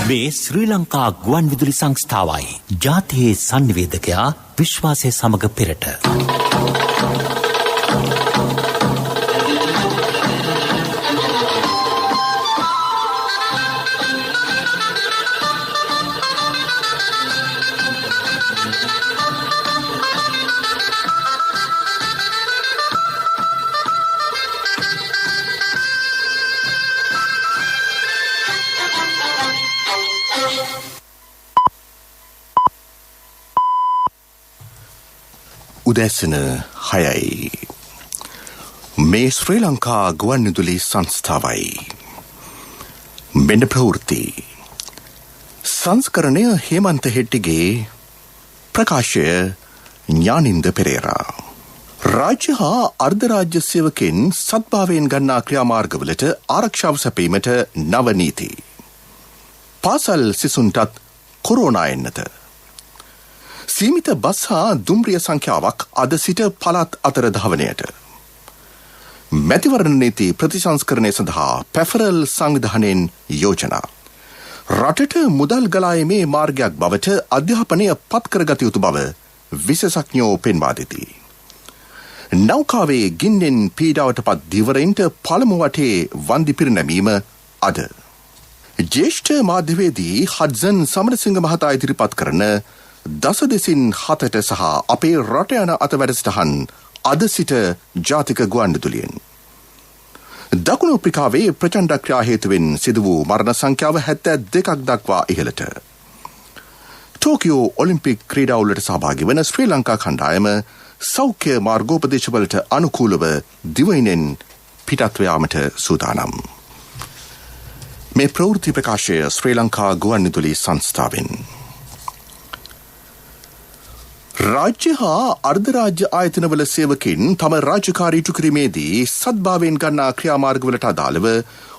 මේ ශ්‍රී ලංකා ගුවන් විදුලි සංස්ථාවයි. ජාතියේ සංනිවේදකයා විශ්වාසය සමග පෙරට. උදැසන 6යි. මේ ශ්‍රී ලංකා ගුවන් විදුලි සංස්ථාවයි. මෙන්න ප්‍රවෘත්ති. සංස්කරණය හේමන්ත හෙට්ටිගේ ප්‍රකාශය ඥානින්ද පෙරේරා. රාජ්‍ය හා අර්ධ රාජ්‍ය සේවකයන් සත්භාවයෙන් ගන්නා ක්‍රියාමාර්ගවලට ආරක්ෂාව සැපීමට නව නීති. පාසල් සිසුන්ටත් කොරෝනා එන්නත. සීමිත බස් හා දුම්රිය සංඛ්‍යාවක් අද සිට පළාත් අතර ධාවනයට. මැතිවරණ නීති ප්‍රතිසංස්කරණය සඳහා පැෆරල් සංවිධානයෙන් යෝජනා. රටට මුදල් ගලායීමේ මාර්ගයක් බවට අධ්‍යාපනය පත්කරගත යුතු බව විශේෂඥයෝ පෙන්වා දෙති. නෞකාවේ ගින්නෙන් පීඩාවට පත් ධීවරයින්ට පළමු වටේ වන්දි පිරිනැමීම අද. ජ්‍යෙෂ්ඨ මාධ්‍යවේදී හඩ්සන් සමරසිංහ මහතා ඉදිරිපත් කරන දසදෙසින් 7ට සහ අපේ රට යන අත වැඩසටහන් අද සිට ජාතික ගුවන් විදුලියෙන්. දකුණු අප්‍රිකාවේ ප්‍රචණ්ඩ ක්‍රියා හේතුවෙන් සිදු වූ මරණ සංඛ්‍යාව 72ක් දක්වා ඉහළට. ටෝකියෝ ඔලිම්පික් ක්‍රීඩාවලට සහභාගී වන ශ්‍රී ලංකා කණ්ඩායම සෞඛ්‍ය මාර්ගෝපදේශවලට අනුකූලව දිවයිනෙන් පිටත්ව යාමට සූදානම්. මේ ප්‍රවෘත්ති ප්‍රකාශය ශ්‍රී ලංකා ගුවන් විදුලි සංස්ථාවෙන්. රාජ්‍ය හා අර්ධ රාජ්‍ය ආයතනවල සේවකින් තම රාජකාරී ඉටු කිරීමේදී සත්භාවයෙන් ගන්නා ක්‍රියාමාර්ගවලට අදාළව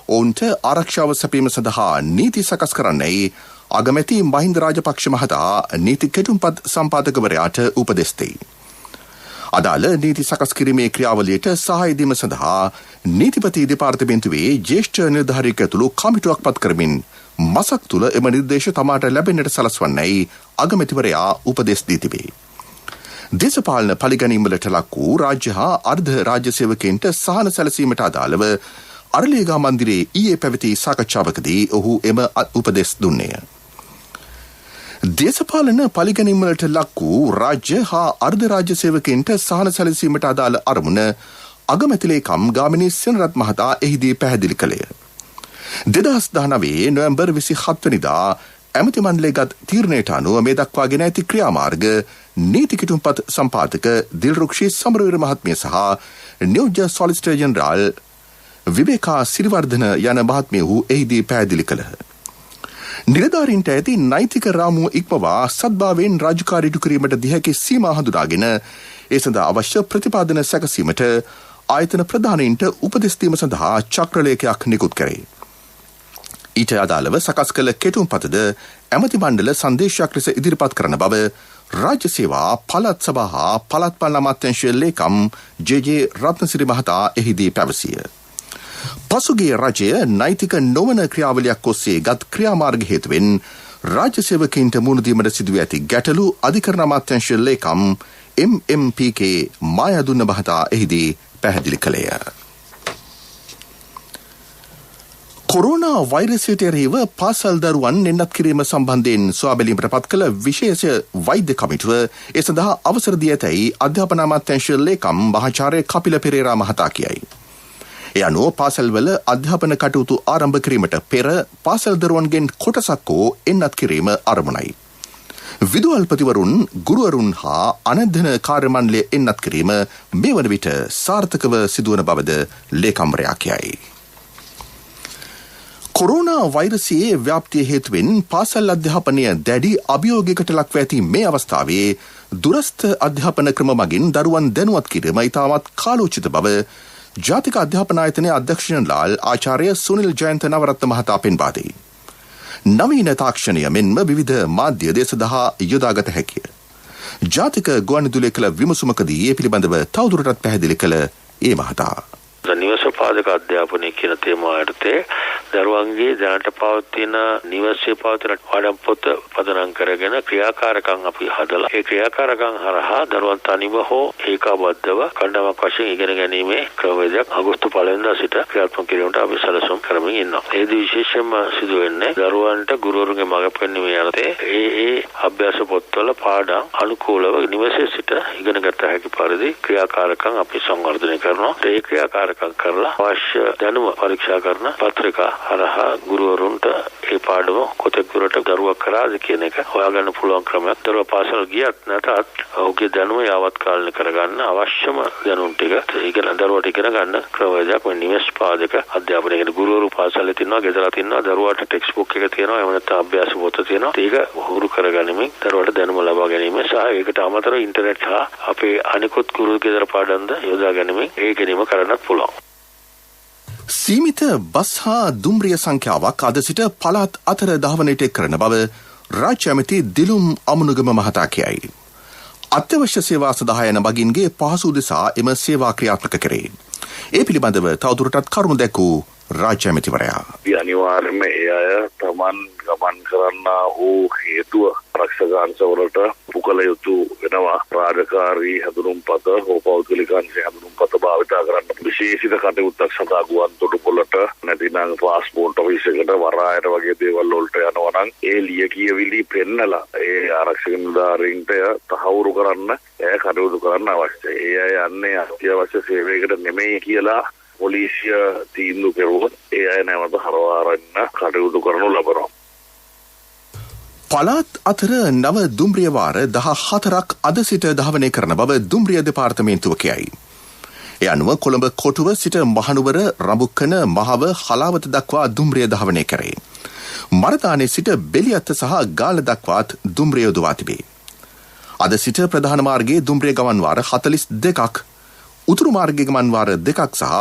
ඔවුන්ට ආරක්ෂාව සැපීම සඳහා නීති සකස් කරන්නයි අගමැති මහින්ද රාජපක්ෂ මහතා නීති කෙටුම්පත් සම්පාදකවරයාට උපදෙස් දෙයි. අදාළ නීති සකස් කිරීමේ ක්‍රියාවලියට සහාය දීම සඳහා නීතිපති දෙපාර්තමේන්තුවේ ජ්‍යෙෂ්ඨ නිලධාරියෙකු ඇතුළු කමිටුවක් පත් කරමින් මසක් තුළ එම නිර්දේශ තමාට ලැබෙන්නට සලස්වන්නයි අගමැතිවරයා උපදෙස් දී තිබේ. දේශපාලන පරිගැනීම්වලට ලක් වූ රාජ්‍ය හා අර්ධ රාජ්‍ය සේවකයන්ට සහන සැලසීමට අදාළව අරලියගා මන්දිරයේ ඊයේ පැවති සාකච්ඡාවකදී ඔහු එම උපදෙස් දුන්නේය. දේශපාලන පරිගැනීම්වලට ලක් වූ රාජ්‍ය හා අර්ධ රාජ්‍ය සේවකයන්ට සහන සැලසීමට අදාළ අරමුණ අගමැති ලේකම් ගාමිණී සෙනරත් මහතා එහිදී පැහැදිලි කළේය. 2019 නොවැම්බර් 27 වෙනිදා ඇමති මණ්ඩලයේගත් තීරණයට අනුව මේ දක්වාගෙන ඇති ක්‍රියාමාර්ග නීති කිටුම්පත් සම්පාදක දිල්රුක්ෂි සමරවීර මහත්මිය සහ නියෝජ්‍ය සොලිසිටර් ජෙනරාල් විවේකා සිරිවර්ධන යන මහත්මියහු එහිදී පැහැදිලි කළහ. නිලධාරීන්ට ඇති නෛතික රාමුව ඉක්මවා සත්භාවයෙන් රාජකාරී ඉටු කිරීමට දිය හැකි සීමා හඳුනාගෙන ඒ සඳහා අවශ්‍ය ප්‍රතිපාදන සැකසීමට ආයතන ප්‍රධානීන්ට උපදෙස් දීම සඳහා චක්‍රලේඛයක් නිකුත් කරේ. ඊට අදාළව සකස් කළ කෙටුම්පතද ඇමති මණ්ඩල සංදේශයක් ලෙස ඉදිරිපත් කරන බව රාජ්‍ය සේවා පළාත් සභා හා පළාත් පාලන අමාත්‍යාංශයේ ලේකම් ජේ.ජේ. රත්නසිරි මහතා එහිදී පැවසිය. පසුගිය රජය නෛතික නොවන ක්‍රියාවලියක් ඔස්සේ ගත් ක්‍රියාමාර්ග හේතුවෙන් රාජ්‍ය සේවකයින්ට මුහුණ දීමට සිදුව ඇති ගැටලු අධිකරණ අමාත්‍යාංශයේ ලේකම් MMPK මායාදුන්න මහතා එහිදී පැහැදිලි කළේය. කොරෝනා වෛරසයට එරෙහිව පාසල් දරුවන් එන්නත් කිරීම සම්බන්ධයෙන් සොයාබැලීමට පත් කළ විශේෂ වෛද්‍ය කමිටුව ඒ සඳහා අවසර දී ඇතැයි අධ්‍යාපන අමාත්‍යාංශ ලේකම් මහාචාර්ය කපිල පෙරේරා මහතා කියයි. ඒ අනුව පාසල්වල අධ්‍යාපන කටයුතු ආරම්භ කිරීමට පෙර පාසල් දරුවන්ගෙන් කොටසක් හෝ එන්නත් කිරීම අරමුණයි. විදුහල්පතිවරුන් ගුරුවරුන් හා අනධ්‍යන කාර්ය මණ්ඩලය එන්නත් කිරීම මේ වන විට සාර්ථකව සිදුවන බවද ලේකම්වරයා කියයි. කොරෝනා වෛරසයේ ව්‍යාප්තිය හේතුවෙන් පාසල් අධ්‍යාපනය දැඩි අභියෝගයකට ලක්ව ඇති මේ අවස්ථාවේ දුරස්ථ අධ්‍යාපන ක්‍රම මගින් දරුවන් දැනුවත් කිරීම ඉතාමත් කාලෝචිත බව ජාතික අධ්‍යාපන ආයතනයේ අධ්‍යක්ෂ ජනරාල් ආචාර්ය සුනිල් ජයන්ත නවරත්න මහතා පෙන්වා දෙයි. නවීන තාක්ෂණය මෙන්ම විවිධ මාධ්‍ය දේ සඳහා යොදාගත හැකිය. ජාතික ගුවන් විදුලිය කළ විමසුමකදී ඒ පිළිබඳව තවදුරටත් පැහැදිලි කළ ඒ මහතා. නිවස පාදක අධ්‍යාපනය කියන තේමාව යටතේ දරුවන්ගේ දැනට පවතින නිවසේ පවතින වඩම් පොත පදනම් කරගෙන ක්‍රියාකාරකම් අපි හදලා ඒ ක්‍රියාකාරකම් හරහා දරුවන් තනිව හෝ ඒකාබද්ධව කණ්ඩායමක් වශයෙන් ඉගෙන ගැනීමේ ක්‍රමවේදයක් අගෝස්තු 1 වෙනිදා සිට ක්‍රියාත්මක කිරීමට අපි සැලසුම් කරමින් ඉන්නවා. ඒදී විශේෂයෙන්ම සිදු වෙන්නේ දරුවන්ට ගුරුවරුන්ගේ මඟ පෙන්වීම යනතේ ඒ අභ්‍යාස පොත්වල පාඩම් අනුකූලව නිවසේ සිට ඉගෙන ගත හැකි පරිදි ක්‍රියාකාරකම් අපි සංවර්ධනය කරනවා. ඒ ක්‍රියාකාරකම් කරලා අවශ්‍ය දැනුම පරීක්ෂා කරන පත්‍රිකා හරහා ගුරුවරුන්ට ඒ පාඩම කොතෙක් දුරට දරුවා කරාද කියන එක හොයාගන්න පුළුවන් ක්‍රමයක්. දරුවා පාසල් ගියත් නැතත් ඔහුගේ දැනුම යාවත් කාලීන කරගන්න අවශ්‍යම දැනුම් ටික ඉගෙන දරුවාට ඉගෙන ගන්න ක්‍රමවේදයක් මේ නිවෙස් පාදක අධ්‍යාපනය කියන ගුරුවරු පාසලේ තින්නවා, ගෙදර තින්නවා, දරුවාට ටෙක්ස්ට් බුක් එක තියෙනවා, එහෙම නැත්නම් අභ්‍යාස පොත තියෙනවා. ඒක හුරු කරගනිමින් දරුවාට දැනුම ලබා ගැනීම සහ ඒකට අමතරව ඉන්ටර්නෙට් හා අපේ අනිකුත් ගුරු ගෙදර පාඩම්ද යොදා ගැනීමෙන් ඒ ගැනීම කරන්නත් පුළුවන්. සීමිත බස් හා දුම්රිය සංඛ්‍යාවක් අද සිට පළාත් අතර ධාවනයට කරන බව රාජ්‍ය ඇමති දිලුම් අමුණුගම මහතා කියයි. අත්‍යවශ්‍ය සේවා සඳහා යන බගින්ගේ පහසු උදෙසා එම සේවා ක්‍රියාත්මක කරේ. ඒ පිළිබඳව තවදුරටත් කරුණු දැක්වූ රාජ්‍ය ඇමතිවරයා. අනිවාර්යයෙන්ම ඒ අය තමන් ගමන් කරන්නා වූ හේතුව ආරක්ෂකාංශවලට පුකල යුතු වෙනවා. රාජකාරී හැඳුනුම්පත හෝ පෞද්ගලිකාංශ හැඳුනුම්පත භාවිත කරන්න විශේෂිත කටයුත්තක් සඳහා ගුවන් තොටුපළට නැතිනම් පාස්පෝර්ට් ඔෆිස් එකට වරායට වගේ දේවල් වලට යනවා නම් ඒ ලියකියවිලි පෙන්නලා ඒ ආරක්ෂක නිලධාරීන්ට තහවුරු කරන්න කටයුතු කරන්න අවශ්‍යයි. ඒ අය යන්නේ අත්‍යවශ්‍ය සේවයකට නෙමෙයි කියලා පොලිසිය තීන්දුව කෙරුවොත් ඒ අය නැවත හරවාරන්න කටයුතු කරනු ලබනවා. පළාත් අතර නව දුම්රිය වාර 14ක් අද සිට ධාවනය කරන බව දුම්රිය දෙපාර්තමේන්තුව කියයි. ඒ අනුව කොළඹ කොටුව සිට මහනුවර රඹුක්කන මහව හලාවත දක්වා දුම්රිය ධාවනය කරේ. මරදානේ සිට බෙලියත්ත සහ ගාල දක්වාත් දුම්රිය යොදවා තිබේ. අද සිට ප්‍රධාන මාර්ගයේ දුම්රිය ගමන් වාර 42ක්, උතුරු මාර්ගයේ ගමන් වාර 2ක් සහ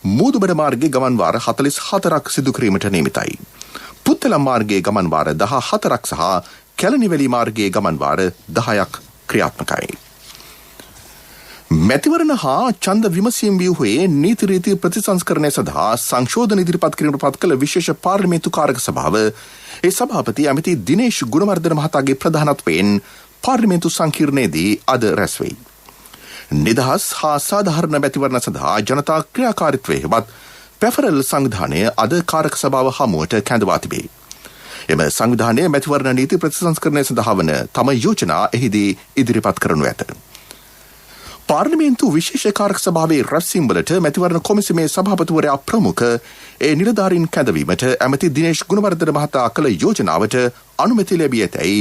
මූදුබඩ මාර්ගයේ ගමන් වාර 44ක් සිදු කිරීමට නියමිතයි. පුත්තලම් මාර්ගයේ ගමන් වාර 14ක් සහ කැලණිවැලි මාර්ගයේ ගමන් වාර 10ක් ක්‍රියාත්මකයි. මැතිවරණ හා ඡන්ද විමසීම් ව්‍යුහයේ නීති රීති ප්‍රතිසංස්කරණය සඳහා සංශෝධන ඉදිරිපත් කිරීමට පත් කළ විශේෂ පාර්ලිමේන්තු කාරක සභාව ඒ සභාපති ඇමති දිනේෂ් ගුණවර්ධන මහතාගේ ප්‍රධානත්වයෙන් පාර්ලිමේන්තු සංකීර්ණයේදී අද රැස් වෙයි. නිදහස් හා සාධාරණ මැතිවරණ සඳහා ජනතා ක්‍රියාකාරීත්වයේ හෙවත් පැෆරල් සංවිධානය අද කාරක සභාව හමුවට කැඳවා තිබේ. එම සංවිධානය මැතිවරණ නීති ප්‍රතිසංස්කරණය සඳහා වන තම යෝජනා එහිදී ඉදිරිපත් කරනු ඇත. පාර්ලිමේන්තු විශේෂ කාරක සභාවේ රැස්වීම්වලට මැතිවරණ කොමිසමේ සභාපතිවරයා ප්‍රමුඛ ඒ නිලධාරීන් කැඳවීමට ඇමති දිනේෂ් ගුණවර්ධන මහතා කළ යෝජනාවට අනුමැතිය ලැබී ඇතැයි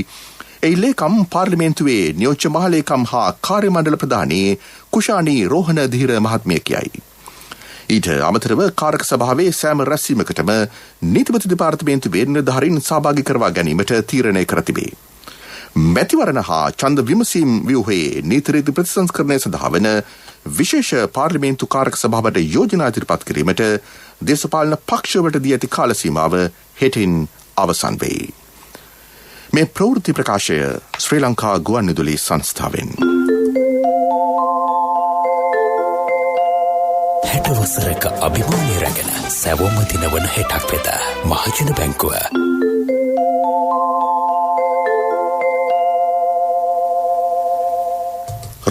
ඒ ලේකම් පාර්ලිමේන්තුවේ නියෝජ්‍ය මහලේකම් හා කාර්ය මණ්ඩල ප්‍රධානී කුෂානී රෝහණ ධීර මහත්මිය කියයි. ඊට අමතරව කාරක සභාවේ සෑම රැස්වීමකටම නීතිපති දෙපාර්තමේන්තුවේ නිලධාරීන් සහභාගී කරවා ගැනීමට තීරණය කර තිබේ. මැතිවරණ හා ඡන්ද විමසීම් ව්‍යුහයේ නීති රීති ප්‍රතිසංස්කරණය සඳහා වන විශේෂ පාර්ලිමේන්තු කාරක සභාවට යෝජනා ඉදිරිපත් කිරීමට දේශපාලන පක්ෂවලට දී ඇති කාල සීමාව හෙටින් අවසන් වෙයි. මේ ප්‍රවෘත්ති ප්‍රකාශය ශ්‍රී ලංකා ගුවන්විදුලි සංස්ථාවෙන්. 60 වසරක අභිමානය රැගෙන සැවොම දිනවන හෙටක් වෙත මහජන බැංකුව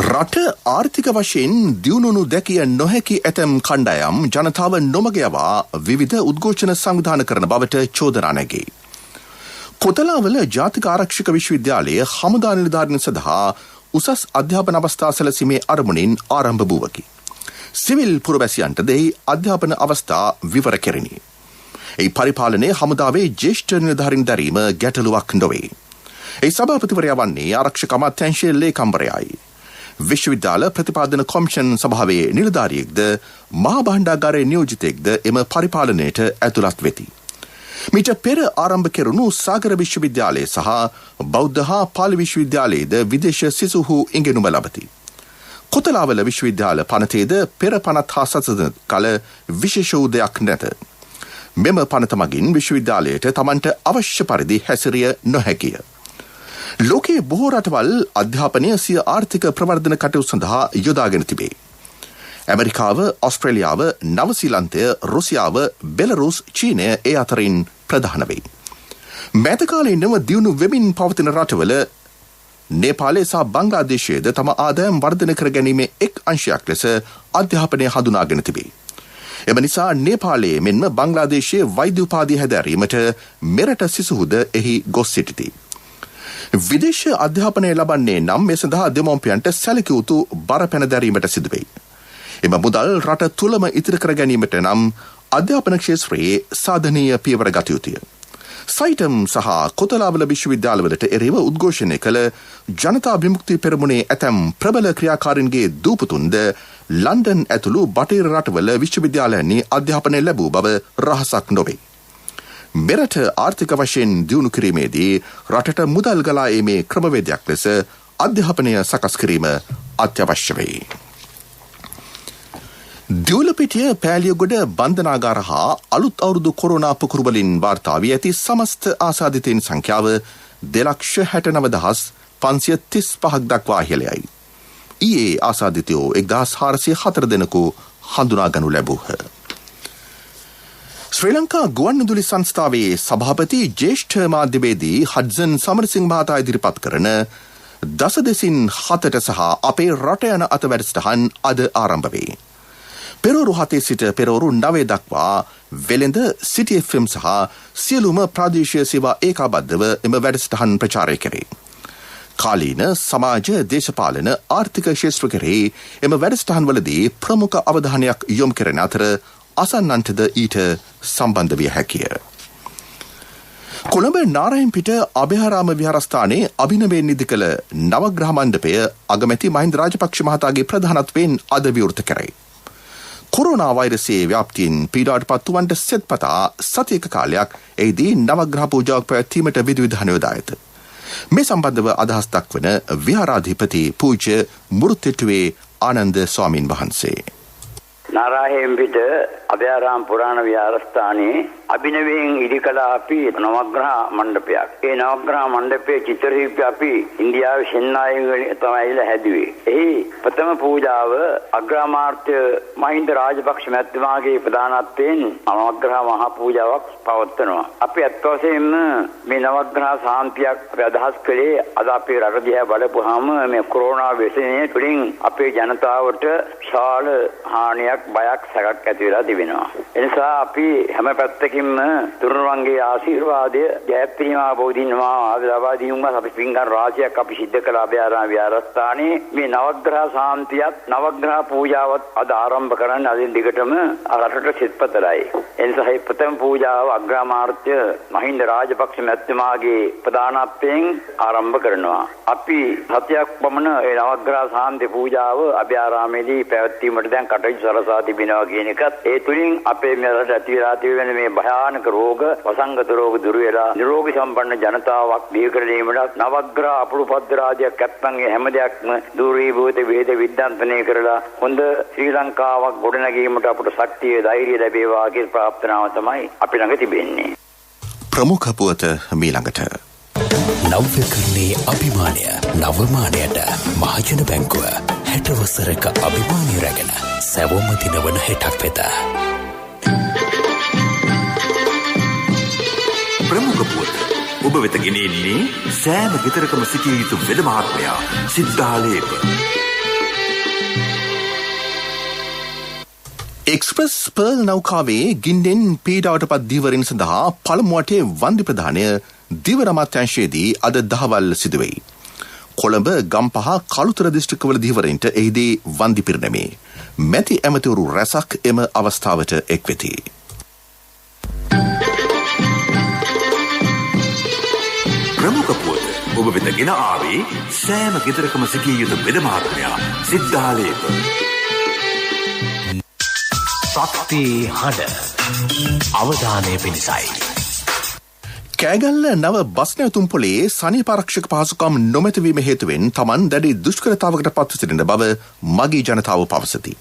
රට ආර්ථික වශයෙන් දියුණුණු දැකිය නොහැකි ඇතැම් කණ්ඩායම් ජනතාව නොමග යවා විවිධ උද්ඝෝෂණ සංවිධාන කරන බවට චෝදනා නැගේ. කොතලාවල ජාතික ආරක්ෂක විශ්වවිද්‍යාලයේ හමුදා නිලධාරීන් සඳහා උසස් අධ්‍යාපන අවස්ථා සැලසීමේ අරමුණින් ආරම්භ වූවකි. සිවිල් පුරවැසියන්ට දෙහි අධ්‍යාපන අවස්ථා විවර කෙරිණි. ඒ පරිපාලනයේ හමුදාවේ ජ්‍යෙෂ්ඨ නිලධාරීන් දැරීම ගැටලුවක් නොවේ. ඒ සභාපතිවරයා වන්නේ ආරක්ෂක අමාත්‍යාංශයේ ලේකම්වරයායි. විශ්වවිද්‍යාල ප්‍රතිපාදන කොමිෂන් සභාවේ නිලධාරියෙක්ද මහා භාණ්ඩාගාරයේ නියෝජිතයෙක්ද එම පරිපාලනයට ඇතුළත් වෙති. මීට පෙර ආරම්භ කෙරුණු සාගර විශ්වවිද්‍යාලය සහ බෞද්ධ හා පාලි විශ්වවිද්‍යාලයේද විදේශ සිසුහු ඉගෙනුම ලබති. කොතලාවල විශ්වවිද්‍යාල පනතේද පෙර පනත් හා සසඳන කල විශේෂ වූ දෙයක් නැත. මෙම පනත මගින් විශ්වවිද්‍යාලයට තමන්ට අවශ්‍ය පරිදි හැසිරිය නොහැකිය. ලෝකයේ බොහෝ රටවල් අධ්‍යාපනය සිය ආර්ථික ප්‍රවර්ධන කටයුතු සඳහා යොදාගෙන තිබේ. ඇමරිකාව, ඔස්ට්‍රේලියාව, නවසීලන්තය, රුසියාව, බෙලරුස්, චීනය ඒ අතරින් ප්‍රධාන වෙයි. මෑත කාලයෙන්ම දියුණු වෙමින් පවතින රටවල නේපාලය සහ බංග්ලාදේශයේද තම ආදායම් වර්ධනය කර ගැනීමේ එක් අංශයක් ලෙස අධ්‍යාපනය හඳුනාගෙන තිබේ. එම නිසා නේපාලයේ මෙන්ම බංග්ලාදේශයේ වෛද්‍ය උපාධිය හැදෑරීමට මෙරට සිසුහුද එහි ගොස් සිටිති. විදේශ අධ්‍යාපනය ලබන්නේ නම් මේ සඳහා දෙමව්පියන්ට සැලකිය යුතු බර පැන දැරීමට සිදුවෙයි. එම මුදල් රට තුළම ඉතිරි කර ගැනීමට නම් අධ්‍යාපන ක්ෂේත්‍රයේ සාධනීය පියවර ගත යුතුය. සයිටම් සහ කොතලාවල විශ්වවිද්‍යාලවලට එරෙහිව උද්ඝෝෂණය කළ ජනතා විමුක්ති පෙරමුණේ ඇතැම් ප්‍රබල ක්‍රියාකාරීන්ගේ දූපුතුන්ද ලන්ඩන් ඇතුළු බටහිර රටවල විශ්වවිද්‍යාලයන්හි අධ්‍යාපනය ලැබූ බව රහසක් නොවේ. මෙරට ආර්ථික වශයෙන් දියුණු කිරීමේදී රටට මුදල් ගලා ඒමේ ක්‍රමවේදයක් ලෙස අධ්‍යාපනය සකස් කිරීම අත්‍යවශ්‍ය වෙයි. දියුලපිටිය පෑලියගොඩ බන්ධනාගාර හා අලුත් අවුරුදු කොරෝනා පුකුරුවලින් වාර්තා වී ඇති සමස්ත ආසාදිතයින් සංඛ්‍යාව 2,69,535ක් දක්වා ඉහළයි. ඊයේ ආසාදිතයෝ 1,404 දෙනෙකු හඳුනාගනු ලැබූහ. ශ්‍රී ලංකා ගුවන්විදුලි සංස්ථාවේ සභාපති ජ්‍යෙෂ්ඨ මාධ්‍යවේදී හඩ්සන් සමරසිංහ මහතා ඉදිරිපත් කරන 10-7 සහ අපේ රට යන අත වැඩසටහන් අද ආරම්භ වේ. පෙරවරු 7 සිට පෙරවරු 9 දක්වා වෙළඳ සිටි FM සහ සියලුම ප්‍රාදේශීය සේවා ඒකාබද්ධව එම වැඩසටහන් ප්‍රචාරය කෙරේ. කාලීන සමාජ දේශපාලන ආර්ථික ක්ෂේත්‍ර කෙරෙහි එම වැඩසටහන්වලදී ප්‍රමුඛ අවධානයක් යොමු කෙරෙන අතර අසන්නන්ටද ඊට සම්බන්ධ විය හැකිය. කොළඹ නාරයන්පිට අභයාරාම විහාරස්ථානයේ අභිනවයෙන් නිදි කළ නවග්‍රහ මණ්ඩපය අගමැති මහින්ද රාජපක්ෂ මහතාගේ ප්‍රධානත්වයෙන් අද විවෘත කරයි. කොරෝනා වෛරසයේ ව්‍යාප්තියෙන් පීඩාවට පත්වුවන්ට සෙත්පතා සතියක කාලයක් එහිදී නවග්‍රහ පූජාවක් පැවැත්වීමට විධිවිධාන යොදා ඇත. මේ සම්බන්ධව අදහස් දක්වන විහාරාධිපති පූජ්‍ය මුරුත්තෙට්ටුවේ ආනන්ද ස්වාමීන් වහන්සේ. නාරාහෙම්පිට අභයාරාම පුරාණ විහාරස්ථානයේ අභිනවයෙන් ඉදිකළ අපි නවග්‍රහ මණ්ඩපයක්. ඒ නවග්‍රහ මණ්ඩපයේ චිත්‍ර ශිල්පී අපි ඉන්දියාවේ චෙන්නයින් තමයි හැදුවේ. එහි ප්‍රථම පූජාව අග්‍රාමාත්‍ය මහින්ද රාජපක්ෂ මැතිතුමාගේ ප්‍රධානත්වයෙන් නවග්‍රහ මහා පූජාවක් පවත්වනවා. අපි අත් වශයෙන්ම මේ නවග්‍රහ සාන්තියක් අපි අදහස් කළේ අද අපේ රට දිහා බලපුවාම මේ කොරෝනා ව්‍යසනයේ තුලින් අපේ ජනතාවට විශාල හානියක් බයක් සැකක් ඇති වෙලා තිබෙනවා. ඒ නිසා අපි හැම පැත්තකින්ම තුරුණුවන්ගේ ආශිර්වාදය ජයප්‍රියම බෝධින්වා ලබා දීමුම අපි පින්කම් රාශියක් අපි සිද්ධ කළ අභයාරාම විහාරස්ථානයේ මේ නවග්‍රහ සාන්තියත් නවග්‍රහ පූජාවත් අද ආරම්භ කරන්න අදින් දිගටම රටට සිත්පතලයි. ඒ නිසා මේ ප්‍රථම පූජාව අග්‍රාමාත්‍ය මහින්ද රාජපක්ෂ මැතිතුමාගේ ප්‍රධානත්වයෙන් ආරම්භ කරනවා. අපි සතියක් පමණ මේ නවග්‍රහ සාන්ති පූජාව අභයාරාමයේදී පැවැත්වීමට දැන් කටයුතු සලසා තිබෙනවා කියන එකත් ඒ තුලින් අපේ මෙරට ඇති වෙලා තියෙන මේ භයානක රෝග වසංගත රෝග දුරු වෙලා නිරෝගී සම්පන්න ජනතාවක් බිහි කර ගැනීමට නවග්‍රහ අපුරුපද්ද රාජ්‍යයක් නැත්නම් හැම දෙයක්ම දුරීභූත වේද විද්‍යාන්තනය කරලා හොඳ ශ්‍රී ලංකාවක් ගොඩනැගීමට අපට ශක්තිය ධෛර්යය ලැබේවා කියන ප්‍රාර්ථනාව තමයි අපි ළඟ තිබෙන්නේ. ප්‍රමුඛ පුවත මීළඟට නව්‍යකරණයේ අභිමානය නවමානයට මහජන බැංකුව 60 වසරක අභිමානය රැගෙන සැවොම දිනවන හෙටක් වෙත. ප්‍රමුඛ පුවත ඔබ වෙත ගෙනෙන්නේ සෑම ගෙදරකම සිටිය යුතු වෙද මහත්මයා සිද්ධාලේප. එක්ස්ප්‍රස් පර්ල් නෞකාවේ ගින්නෙන් පීඩාවට පත් දීවරින් සඳහා පළමු වටේ වන්දි ප්‍රදානය දිවර අමාත්‍යාංශයේදී අද දහවල් සිදුවෙයි. කොළඹ ගම්පහ කළුතර දිස්ත්‍රික්කවල දීවරින්ට එහිදී වන්දි පිරිනැමේ. මැති ඇමතිවරු රැසක් එම අවස්ථාවට එක්වෙති. ප්‍රමුඛ පුවත ඔබ වෙත ගෙන ආවේ සෑම ගෙදරකම සිටිය යුතු වෙද මහත්මයා සිද්ධාලේප. ශක්ති හඬ අවධානය පිණිසයි. කෑගල්ල නව බස් නැවතුම් පොලේ සනීපාරක්ෂක පහසුකම් නොමැතිවීම හේතුවෙන් තමන් දැඩි දුෂ්කරතාවකට පත්ව සිටින බව මගී ජනතාව පවසති.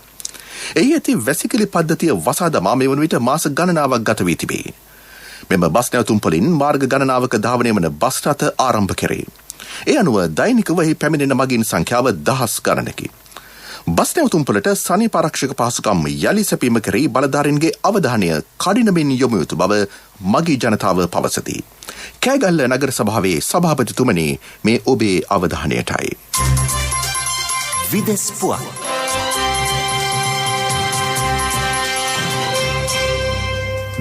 එහි ඇති වැසිකිලි පද්ධතිය වසා දමා මේ වන විට මාස ගණනාවක් ගත වී තිබේ. මෙම බස් නැවතුම් පොලින් මාර්ග ගණනාවක ධාවනය වන බස් රථ ආරම්භ කෙරේ. ඒ අනුව දෛනිකව එහි පැමිණෙන මගීන් සංඛ්‍යාව දහස් ගණනකි. බස් නැවතුම්පලට සනීප ආරක්ෂක පහසුකම් යලි සැපීම කෙරෙහි බලධාරීන්ගේ අවධානය කඩිනමින් යොමු යුතු බව මගී ජනතාව පවසති. කෑගල්ල නගර සභාවේ සභාපතිතුමනි මේ ඔබේ අවධානයටයි. විදෙස් පුවත්.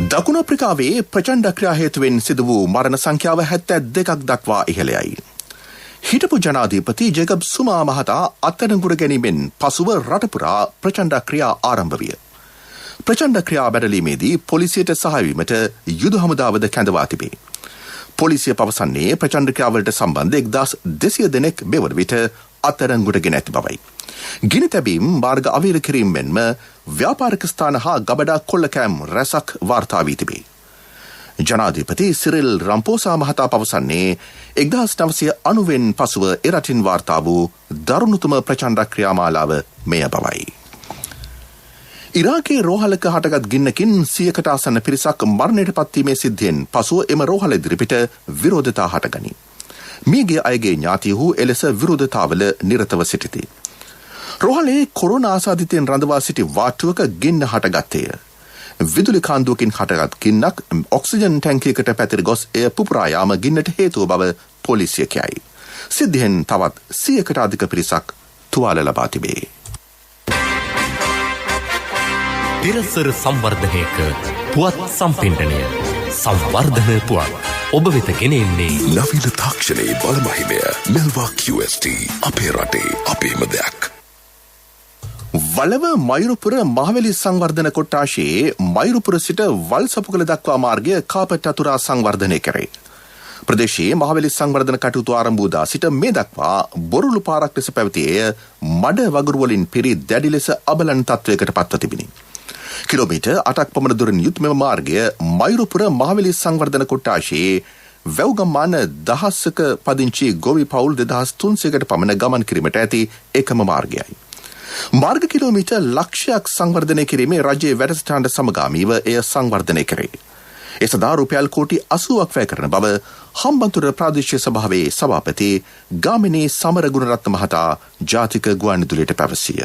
දකුණු අප්‍රිකාවේ ප්‍රචණ්ඩ ක්‍රියා හේතුවෙන් සිදු වූ මරණ සංඛ්‍යාව 72ක් දක්වා ඉහළයයි. හිටපු ජනාධිපති ජේකබ් සුමා මහතා අත්අඩංගුවට ගැනීමෙන් පසුව රටපුරා ප්‍රචණ්ඩ ක්‍රියා ආරම්භ විය. ප්‍රචණ්ඩ ක්‍රියා බැටලීමේදී පොලිසියට සහාය වීමට යුද හමුදාවද කැඳවා තිබේ. පොලිසිය පවසන්නේ ප්‍රචණ්ඩ ක්‍රියාවලට සම්බන්ධ 1200 දෙනෙක් මෙවන විට අත්අඩංගුවට ගෙන ඇති බවයි. ගිනි තැබීම් මාර්ග අවීර කිරීම මෙන්ම ව්‍යාපාරික ස්ථාන හා ගබඩා කොල්ලකෑම් රැසක් වාර්තා වී තිබේ. ජනාධිපති සිරිල් රම්පෝසා මහතා පවසන්නේ 1990 පසුව එරටින් වාර්තා වූ දරුණුතම ප්‍රචණ්ඩ ක්‍රියාමාලාව මෙය බවයි. ඉරාකයේ රෝහලක හටගත් ගින්නකින් 100කට ආසන්න පිරිසක් මරණයට පත්වීමේ සිද්ධියෙන් පසුව එම රෝහල ඉදිරිපිට විරෝධතා හටගනී. මියගිය අයගේ ඥාතීහු එලෙස විරෝධතාවල නිරතව සිටිති. රෝහලේ කොරෝනා ආසාදිතයෙන් රඳවා සිටි වාට්ටුවක ගින්න හටගත්තේය. විදුලි කාන්දුවකින් හටගත් ගින්නක් ඔක්සිජන් ටැංකියකට පැතිර ගොස් එය පුපුරා යාම ගින්නට හේතුව බව පොලිසිය කියයි. සිද්ධියෙන් තවත් 100කට අධික පිරිසක් තුවාල ලබා තිබේ. තිරසර සංවර්ධනයක පුවත් සම්පින්ඩනය සංවර්ධන පුවත් ඔබ වෙත ගෙනෙන්නේ නවීන තාක්ෂණයේ බලමහිමය මෙල්වා QST අපේ රටේ අපේම දෙයක්. වලව මයුරුපුර මහවැලි සංවර්ධන කොට්ටාශයේ මයුරුපුර සිට වල්සපුකල දක්වා මාර්ගය කාපට් අතුරා සංවර්ධනය කරේ. ප්‍රදේශයේ මහවැලි සංවර්ධන කටයුතු ආරම්භ වූ දා සිට මේ දක්වා බොරුළු පාරක් ලෙස පැවති එය මඩ වගුරු වලින් පිරි දැඩි ලෙස අබලන් තත්වයකට පත්ව තිබිණි. කිලෝමීටර් 8ක් පමණ දුරින් යුත් මෙම මාර්ගය මයුරුපුර මහවැලි සංවර්ධන කොට්ටාශයේ වැව්ගම්මාන දහසක පදිංචි ගොවි පවුල් 2300කට පමණ ගමන් කිරීමට ඇති එකම මාර්ගයයි. මාර්ග කිලෝමීටර් ලක්ෂයක් සංවර්ධනය කිරීමේ රජයේ වැඩසටහනට සමගාමීව එය සංවර්ධනය කරේ. ඒ සඳහා රුපියල් කෝටි 80ක් වැය කරන බව හම්බන්තොට ප්‍රාදේශීය සභාවේ සභාපති ගාමිණී සමරගුණරත්න මහතා ජාතික ගුවන්විදුලියට පැවසිය.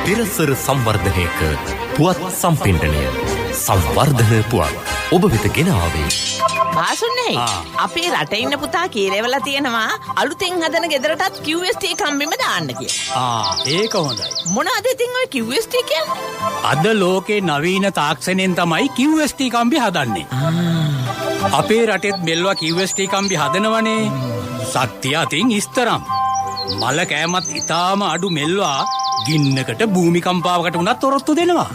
තිරසර සංවර්ධනයක පුවත් සම්පින්ඩනය සංවර්ධන පුවත් ඔබ වෙත ගෙන ආවේ මාසුන්නේ අපේ රටේ ඉන්න පුතා කීරේවල තියෙනවා අලුතෙන් හදන ගෙදරටත් QST කම්බිම දාන්න කියලා. ඒක හොඳයි. මොනවද ඉතින් ඔය QST කියන්නේ? අද ලෝකේ නවීන තාක්ෂණයෙන් තමයි QST කම්බි හදන්නේ. අපේ රටෙත් මෙල්වා QST කම්බි හදනවනේ. සත්‍ය අතින් ඉස්තරම්. මල කෑමත් ඉතාම අඩු මෙල්වා ගින්නකට භූමිකම්පාවකට උනත් ඔරොත්තු දෙනවා.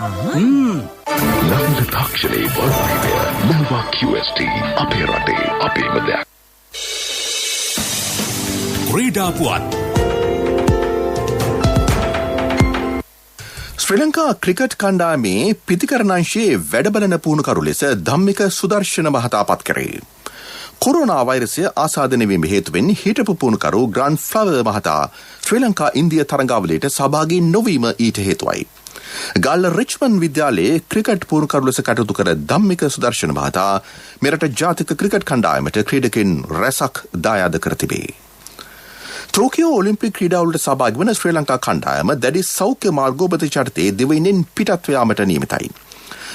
නවීන තාක්ෂණයේ බලමහිමය මෙල්වා QST අපේ රටේ අපේම දෙයක්. ක්‍රීඩා පුවත්. ශ්‍රී ලංකා ක්‍රිකට් කණ්ඩායමේ පිතිකරණංශයේ වැඩබලන පුහුණුකරු ලෙස ධම්මික සුදර්ශන මහතා පත් කරේ. කොරෝනා වෛරසය ආසාදනය වීම හේතුවෙන් හිටපු පුහුණුකරු ග්‍රාන්ඩ් ෆ්ලවර් මහතා ශ්‍රී ලංකා ඉන්දිය තරඟාවලියට සහභාගී නොවීම ඊට හේතුවයි. ගල්ල රිච්මන්ඩ් විද්‍යාලයේ ක්‍රිකට් පුහුණුකරු ලෙස කටයුතු කර ධම්මික සුදර්ශන මහතා මෙරට ජාතික ක්‍රිකට් කණ්ඩායමට ක්‍රීඩකින් රැසක් දායාද කර තිබේ. ටෝකියෝ ඔලිම්පික් ක්‍රීඩාවලට සහභාගී වන ශ්‍රී ලංකා කණ්ඩායම දැඩි සෞඛ්‍ය මාර්ගෝපත චරිතයේ දිවයිනෙන් පිටත් යාමට නියමිතයි.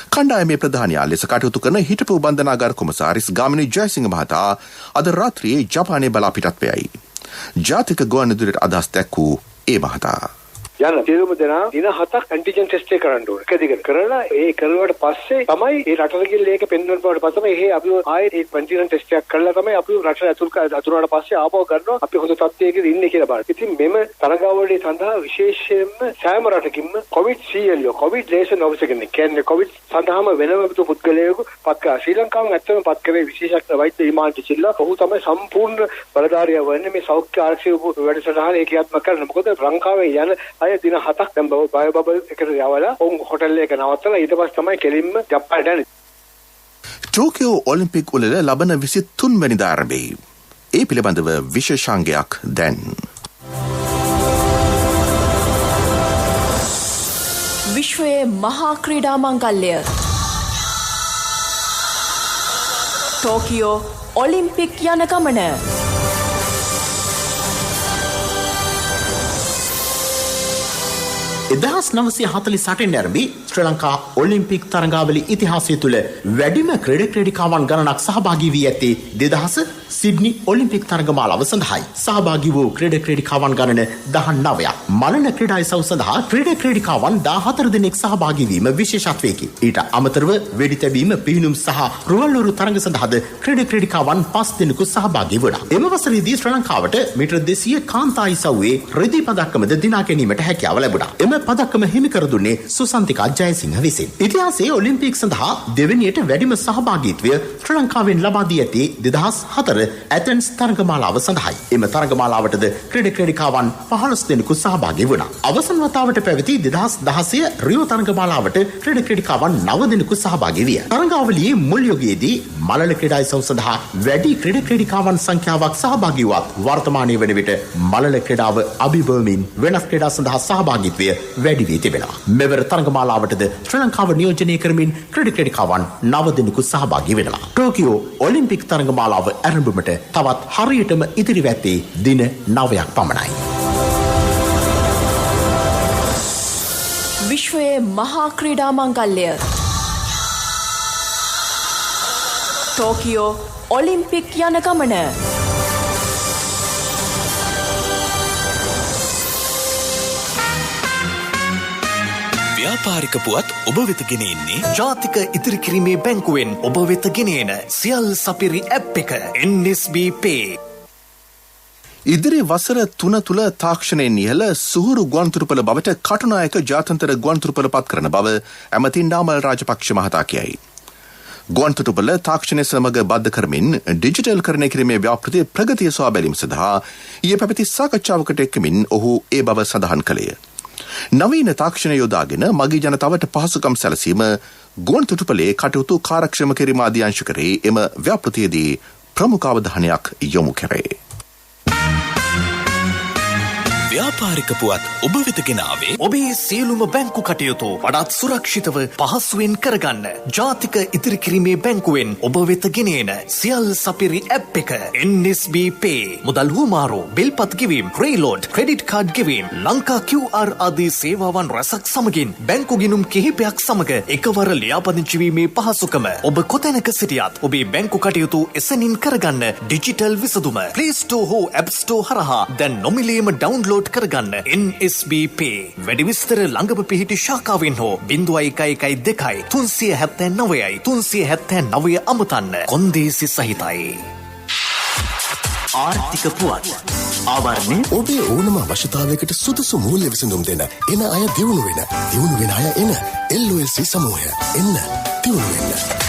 කණ්ඩායමේ ප්‍රධානියා ලෙස කටයුතු කරන හිටපු බන්ධනාගාර කොමසාරිස් ගාමිණී ජයසිංහ මහතා අද රාත්‍රියේ ජපානයේ බලා පිටත් වෙයි. ජාතික ගුවන්විදුලියට අදහස් දැක්වූ ඒ මහතා යන සියලුම දෙනා දින 7ක් ඇන්ටිජන් ටෙස්ට් එක කරන්න ඕනේ. එක දිගට කරලා ඒ කරුවාට පස්සේ තමයි ඒ රටට ගිහලා ඒක පෙන්වන්න බවට පස්සේ තමයි ඒ අපි ආයෙත් ඒ ඇන්ටිජන් ටෙස්ට් එකක් කරලා තමයි අපි රටට අතුරුනාට පස්සේ ආපහු කරනවා අපි හොඳ තත්ත්වයක ඉන්නේ කියලා බලන්න. ඉතින් මෙම තරගාවලිය සඳහා විශේෂයෙන්ම සෑම රටකින්ම කොවිඩ් CLO කොවිඩ් ලේසන් ඔෆිසර් කෙනෙක් කියන්නේ කොවිඩ් සඳහාම වෙනම පුද්ගලයෙකු පත් කරා. ශ්‍රී ලංකාවෙන් ඇත්තම පත් කරේ විශේෂඥ වෛද්‍ය හිමාන්ති සිල්වා. ඔහු තමයි සම්පූර්ණ බලධාරියා වන්නේ මේ සෞඛ්‍ය ආරක්ෂක වැඩසටහන ඒ ක්‍රියාත්මක කරන. මොකද ලංකාවේ යන අය දින 7ක් දැන් බයෝ බබල් එකට යවලා ඔවුන් හොටල් එක නවත්තලා ඊට පස්සේ තමයි කෙලින්ම ජපානට යන්නේ. ටෝකියෝ ඔලිම්පික් උළෙල ලබන 23 වෙනිදා ආරම්භයි. ඒ පිළිබඳව විශේෂාංගයක් දැන්. විශ්වයේ මහා ක්‍රීඩා මංගල්‍ය ටෝකියෝ ඔලිම්පික් යන ගමන 1948 ආරම්භී ශ්‍රී ලංකා ඔලිම්පික් තරඟාවලි ඉතිහාසය තුළ වැඩිම ක්‍රීඩකයන් ගණනක් සහභාගී වී ඇත්තේ 2000 සිඩ්නි ඔලිම්පික් තරඟමාලාව සඳහායි. සහභාගී වූ ක්‍රීඩකයන් ගණන 19ක්. මලන ක්‍රීඩා ඉසව් සඳහා ක්‍රීඩකයන් 14 දෙනෙක් සහභාගී වීම විශේෂත්වයකි. ඊට අමතරව වෙඩි තැබීම, පිහිනුම් සහ රුවල්වරු තරඟ සඳහාද ක්‍රීඩකයන් 5 දෙනෙකු සහභාගී වුණා. එම වසරේදී ශ්‍රී ලංකාවට මීටර් 200 කාන්තා ඉසව්වේ රිදී පදක්කමද දිනා ගැනීමට හැකියාව ලැබුණා. එම පදක්කම හිමි කර දුන්නේ සුසන්තිකා ජයසිංහ විසින්. ඉතිහාසයේ ඔලිම්පික් සඳහා දෙවැනියට වැඩිම සහභාගීත්වය ශ්‍රී ලංකාවෙන් ලබා දී ඇති 2004 ඇතන්ස් තරඟමාලාව සඳහායි. එම තරඟමාලාවටද ක්‍රීඩකයන් 15 දෙනෙකු සහභාගී වුණා. අවසන් වතාවට පැවති 2016 රියෝ තරඟමාලාවට ක්‍රීඩකයන් 9 දෙනෙකු සහභාගී විය. තරඟාවලියේ මුල් යුගයේදී මලල ක්‍රීඩා ඉසව් සඳහා වැඩි ක්‍රීඩකයන් සංඛ්‍යාවක් සහභාගී වුවත් වර්තමානයේ වන විට මලල ක්‍රීඩාව අභිබවමින් වෙනස් ක්‍රීඩා සඳහා සහභාගීත්වය වැඩි වී තිබෙනවා. මෙවර තරඟමාලාවටද ශ්‍රී ලංකාව නියෝජනය කරමින් ක්‍රීඩකයන් 9 දෙනෙකු සහභාගී වෙනවා. ටෝකියෝ ඔලිම්පික් තරඟමාලාව ආරම්භමට තවත් හරියටම ඉදිරිව ඇත්තේ දින 9ක් පමණයි. විශ්වයේ මහා ක්‍රීඩා මංගල්‍ය ටෝකියෝ ඔලිම්පික් යන ගමන. ව්‍යාපාරික පුවත් ඔබ වෙත ගෙන එන්නේ ජාතික ඉතිරි කිරීමේ බැංකුවෙන් ඔබ වෙත ගෙන එන සියල් සපිරි ඇප් එක NSB Pay. ඉදිරි වසර 3 තුල තාක්ෂණයෙන් ඉහළ සුහුරු ගුවන්තොටුපළ බවට කටුනායක ජාත්‍යන්තර ගුවන්තොටුපළ පත් කරන බව ඇමති නාමල් රාජපක්ෂ මහතා කියයි. ගුවන්තොටුපළ තාක්ෂණය සමග බද්ධ කරමින් ඩිජිටල් කරණය කිරීමේ ව්‍යාපෘතිය ප්‍රගතිය සොයා බැලීම සඳහා ඊයේ පැවති සාකච්ඡාවකට එක්වමින් ඔහු ඒ බව සඳහන් කළේය. නවීන තාක්ෂණ යොදාගෙන මගී ජනතාවට පහසුකම් සැලසීම ගුවන්තොටුපළේ කටයුතු කාර්යක්ෂම කිරීම ආදී අංශ කරේ එම ව්‍යාපෘතියේදී ප්‍රමුඛ අවධානයක් යොමු කරේ. ව්‍යාපාරික පුවත් ඔබ වෙත ගෙන ආවේ ඔබේ සියලුම බැංකු කටයුතු වඩාත් සුරක්ෂිතව පහසුවෙන් කරගන්න ජාතික ඉතිරි කිරීමේ බැංකුවෙන් ඔබ වෙත ගෙන එන සියල් සපිරි ඇප් එක NSB Pay. මුදල් හුවමාරු, බිල්පත් ගෙවීම්, ක්‍රේලෝඩ්, ක්‍රෙඩිට් කාඩ් ගෙවීම්, ලංකා QR ආදී සේවාවන් රැසක් සමගින් බැංකු ගිණුම් කිහිපයක් සමග එකවර ලියාපදිංචි වීමේ පහසුකම. ඔබ කොතැනක සිටියත් ඔබේ බැංකු කටයුතු එසැනින් කරගන්න ඩිජිටල් විසඳුම Play Store හෝ App Store හරහා දැන් නොමිලේම ඩවුන්ලෝඩ් කරගන්න NSB Pay. වැඩි විස්තර ළඟම පිහිටි ශාඛාවෙන් හෝ 0112 379යි 379 අමතන්න. කොන්දේසි සහිතයි. ආර්ථික පුවත් ආවරණය ඔබේ ඕනම අවශ්‍යතාවයකට සුදුසු මූල්‍ය විසඳුම් දෙන එන අය දියුණු වෙන අය එන LOLC සමූහය එන්න දියුණු වෙන්න.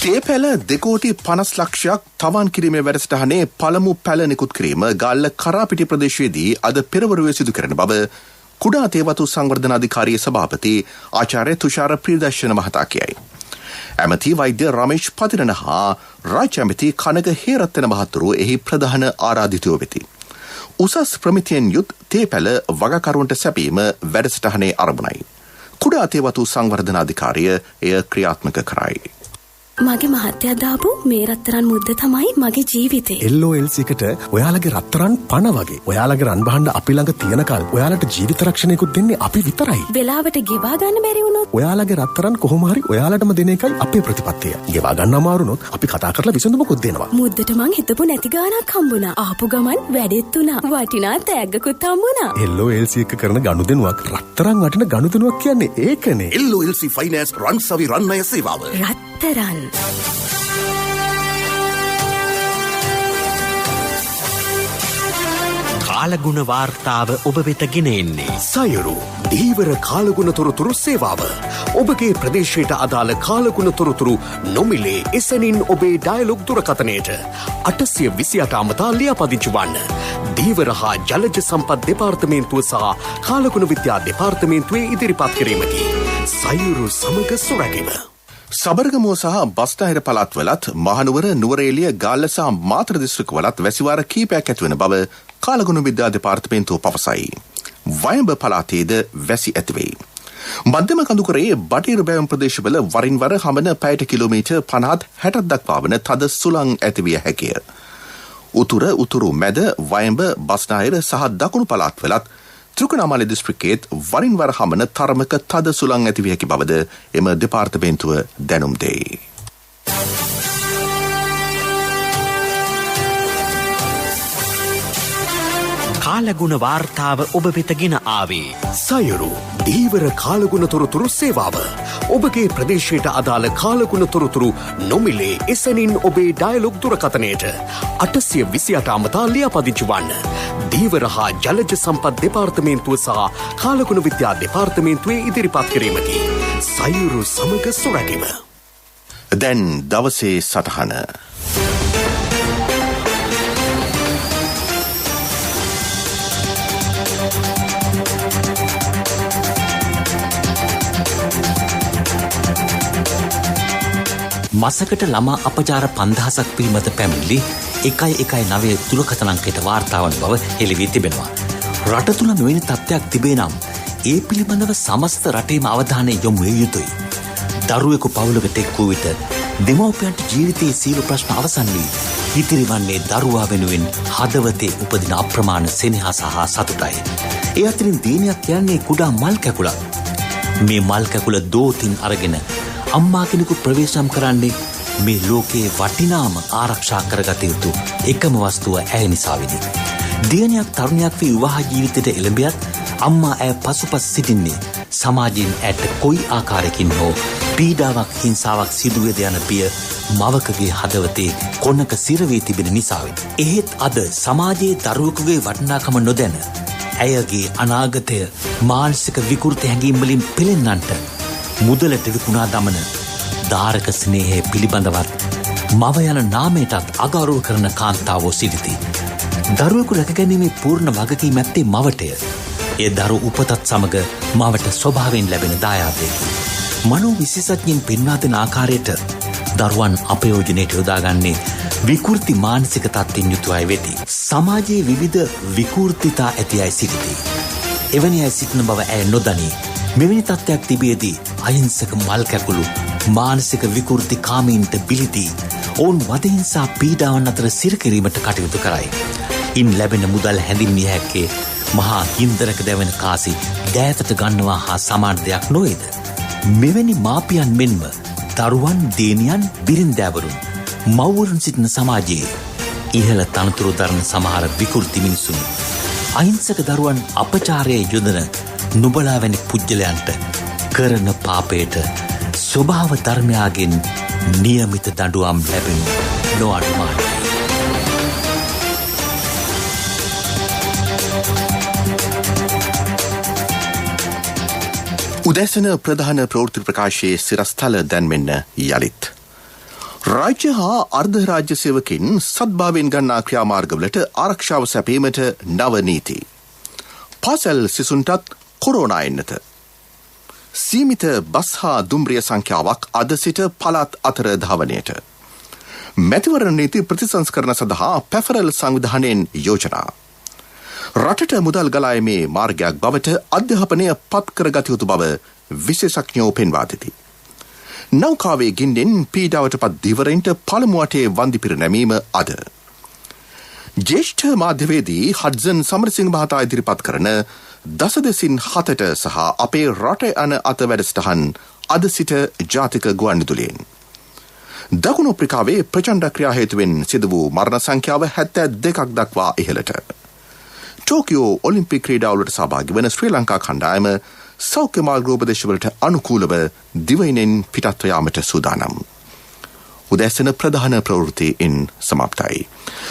තේ පැල 2,50,00,000ක් තවන් කිරීමේ වැඩසටහනේ පළමු පැල නිකුත් කිරීම ගාල්ල කරාපිටි ප්‍රදේශයේදී අද පෙරවරුවේ සිදු කරන බව කුඩා තේවතු සංවර්ධන අධිකාරියේ සභාපති ආචාර්ය තුෂාර ප්‍රියදර්ශන මහතා කියයි. ඇමති වෛද්‍ය රමේෂ් පතිරණ හා රාජ්‍ය ඇමති කනග හේරත්න මහතුරු එහි ප්‍රධාන ආරාධිතයෝ වෙති. උසස් ප්‍රමිතියෙන් යුත් තේ පැල වගකරුවන්ට සැපීම වැඩසටහනේ අරමුණයි. කුඩා තේවතු සංවර්ධන අධිකාරිය එය ක්‍රියාත්මක කරයි. මගේ මහත්තයා දාපු මේ රත්තරන් මුද්ද තමයි මගේ ජීවිතේ. LOLC එකට ඔයාලගේ රත්තරන් පණ වගේ. ඔයාලගේ රන් භාණ්ඩ අපි ළඟ තියනකල් ඔයාලට ජීවිත රක්ෂණයකුත් දෙන්නේ අපි විතරයි. වෙලාවට ගෙවා ගන්න බැරි වුණොත් ඔයාලගේ රත්තරන් කොහොම හරි ඔයාලටම දෙන එකයි අපේ ප්‍රතිපත්තිය. ගෙවා ගන්න අමාරු වුණොත් අපි කතා කරලා විසඳුමකුත් දෙනවා. මුද්දට මං හිතපු නැති ගාණක් හම්බුණා. ආපු ගමන් වැඩෙත් උනා. වටිනා තෑග්ගකුත් හම්බුණා. LOLC එක කරන ගනුදෙනුවක් රත්තරන් වටින ගනුදෙනුවක් කියන්නේ ඒකනේ. LOLC ෆයිනෑන්ස් රන්සවි රන්නය සේවාව. රත්තරන් කාලගුණ වාර්තාව ඔබ වෙත ගෙන එන්නේ සයුරු දීවර කාලගුණ තොරතුරු සේවාව. ඔබගේ ප්‍රදේශයට අදාළ කාලගුණ තොරතුරු නොමිලේ එසැනින් ඔබේ ඩයලොග් දුරකථනයට 828 අමතා ලියාපදිංචි වන්න. දීවර හා ජලජ සම්පත් දෙපාර්තමේන්තුව සහ කාලගුණ විද්‍යා දෙපාර්තමේන්තුවේ ඉදිරිපත් කිරීමකි. සයුරු සමග සුරැකීම. සබරගමුව සහ බස්නාහිර පළාත්වලත් මහනුවර නුවරඑළිය ගාල්ල සහ මාතර දිස්ත්‍රික්කවලත් වැසිවාර කීපයක් ඇතිවන බව කාලගුණ විද්‍යා දෙපාර්තමේන්තුව පවසයි. වයඹ පළාතේද වැසි ඇතිවෙයි. මධ්‍යම කඳුකරේ බටහිර බැවුම් ප්‍රදේශවල වරින් වර හමන පැයට කිලෝමීටර් 50-60ක් දක්වා වන තද සුළං ඇතිවිය හැකිය. උතුරු මැද වයඹ බස්නාහිර සහ දකුණු පළාත්වලත් ත්‍රිකුණාමලය දිස්ත්‍රික්කයේත් වරින් වර හමන තරමක තද සුළං ඇතිවිය හැකි බවද එම දෙපාර්තමේන්තුව දැනුම් දෙයි. කාලගුණ වාර්තාව ඔබ වෙතගෙන ආවේ සයුරු දීවර කාලගුණ තොරතුරු සේවාව. ඔබගේ ප්‍රදේශයට අදාළ කාලගුණ තොරතුරු නොමිලේ එසැනින් ඔබේ ඩයලොග් දුරකථනයට 828 අමතා ලියාපදිංචි වන්න. දීවර හා ජලජ සම්පත් දෙපාර්තමේන්තුව සහ කාලගුණ විද්‍යා දෙපාර්තමේන්තුවේ ඉදිරිපත් කිරීමකි. සයුරු සමග සුරැකීම. දැන් දවසේ සටහන. මසකට ළමා අපචාර 5000ක් පිළිබඳ පැමිණිලි 119 දුරකථන අංකයට වාර්තාවන් බව හෙළිවී තිබෙනවා. රට තුළ මෙවැනි තත්ත්වයක් තිබේ නම් ඒ පිළිබඳව සමස්ත රටේම අවධානය යොමු විය යුතුයි. දරුවෙකු පවුලකට එක් වූ විට දෙමව්පියන්ට ජීවිතයේ සියලු ප්‍රශ්න අවසන් වී ඉතිරිවන්නේ දරුවා වෙනුවෙන් හදවතේ උපදින අප්‍රමාණ සෙනෙහස හා සතුටයි. ඒ අතරින් දීනයක් කියන්නේ කුඩා මල් කැකුලක්. මේ මල් කැකුල දෝතින් අරගෙන අම්මා කෙනෙකු ප්‍රවේශම් කරන්නේ මේ ලෝකයේ වටිනාම ආරක්ෂා කරගත යුතු එකම වස්තුව ඇය නිසාවෙනි. දියණියක් තරුණයක් වී විවාහ ජීවිතයට එළඹියත් අම්මා ඇය පසුපස සිටින්නේ සමාජයෙන් ඇයට කොයි ආකාරයකින් හෝ පීඩාවක් හිංසාවක් සිදුවේද යන බිය මවකගේ හදවතේ කොනක සිරවී තිබෙන නිසාවෙනි. එහෙත් අද සමාජයේ දරුවෙකුගේ වටිනාකම නොදැන ඇයගේ අනාගතය මානසික විකෘති හැඟීම් වලින් පෙළෙන්නන්ට මුදලට විකුණා දමන ධාරක ස්නේහය පිළිබඳවත් මව යන නාමයටත් අගෞරව කරන කාන්තාවෝ සිටිති. දරුවෙකු රැකගැනීමේ පූර්ණ වගකීම ඇත්තේ මවටය. ඒ දරු උපතත් සමග මවට ස්වභාවයෙන් ලැබෙන දායාදයකි. මනෝ විශේෂඥයින් පෙන්වා දෙන ආකාරයට දරුවන් අපයෝජනයට යොදාගන්නේ විකෘති මානසික තත්ත්වෙන් යුතු අය වෙති. සමාජයේ විවිධ විකෘතිතා ඇති අය සිටිති. එවැනි අය සිටින බව ඇය නොදනී. මෙවැනි තත්ත්වයක් තිබියදී අහිංසක මල් කැකුළු මානසික විකෘති කාමීන්ට බිලිදී ඔවුන් වදහිංසා පීඩාවන් අතර සිරකිරීමට කටයුතු කරයි. ඉන් ලැබෙන මුදල් හැඳින්විය හැක්කේ මහා හින්දරක දැවෙන කාසි දෑතට ගන්නවා හා සමාන දෙයක් නොවේද? මෙවැනි මාපියන් මෙන්ම දරුවන්, දියණියන්, බිරින්දෑවරුන්, මව්වරුන් සිටින සමාජයේ ඉහළ තනතුරු දරන සමහර විකෘති මිනිසුන් අහිංසක දරුවන් අපචාරයේ යොදන නුබලා වැනි පුජ්‍යලයන්ට කරන පාපයට ස්වභාව ධර්මයාගෙන් නියමිත දඬුවම් ලැබෙනු නොඅනුමානයි. උදැසන ප්‍රධාන ප්‍රවෘත්ති ප්‍රකාශයේ සිරස්තල දැන්වෙන්න යළිත්. රාජ්‍ය හා අර්ධ රාජ්‍ය සේවකින් සත්භාවයෙන් ගන්නා ක්‍රියාමාර්ගවලට ආරක්ෂාව සැපීමට නව නීති. පාසල් සිසුන්ටත් කොරෝනා එන්නත. සීමිත බස් හා දුම්රිය සංඛ්‍යාවක් අද සිට පළාත් අතර ධාවනයට. මැතිවරණ නීති ප්‍රතිසංස්කරණ සඳහා පැෆරල් සංවිධානයෙන් යෝජනා. රටට මුදල් ගලායමේ මාර්ගයක් බවට අධ්‍යාපනය පත් කරගත යුතු බව විශේෂඥයෝ පෙන්වා දෙති. නෞකාවේ ගින්නෙන් පීඩාවට පත් ධීවරයින්ට පළමු වටේ වන්දි පිරිනැමීම අද. ජ්‍යෙෂ්ඨ මාධ්‍යවේදී හඩ්සන් සමරසිංහ මහතා ඉදිරිපත් කරන 10-7ට සහ අපේ රට යන අත වැඩසටහන් අද සිට ජාතික ගුවන්විදුලියෙන්. දකුණු අප්‍රිකාවේ ප්‍රචණ්ඩ ක්‍රියා හේතුවෙන් සිදු වූ මරණ සංඛ්‍යාව 72ක් දක්වා ඉහළට. ටෝකියෝ ඔලිම්පික් ක්‍රීඩාවලට සහභාගී වන ශ්‍රී ලංකා කණ්ඩායම සෞඛ්‍ය මාර්ගෝපදේශවලට අනුකූලව දිවයිනෙන් පිටත්ව යාමට සූදානම්. උදැසන ප්‍රධාන ප්‍රවෘත්තියින් සමාප්තයි.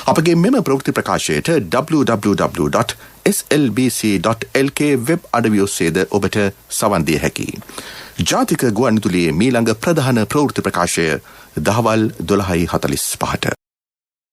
අපගේ මෙම ප්‍රවෘත්ති ප්‍රකාශයට www.slbc.lk වෙබ් අඩවිය ඔස්සේද ඔබට සවන් දිය හැකියි. ජාතික ගුවන්විදුලියේ මීළඟ ප්‍රධාන ප්‍රවෘත්ති ප්‍රකාශය දහවල් 12:45ට.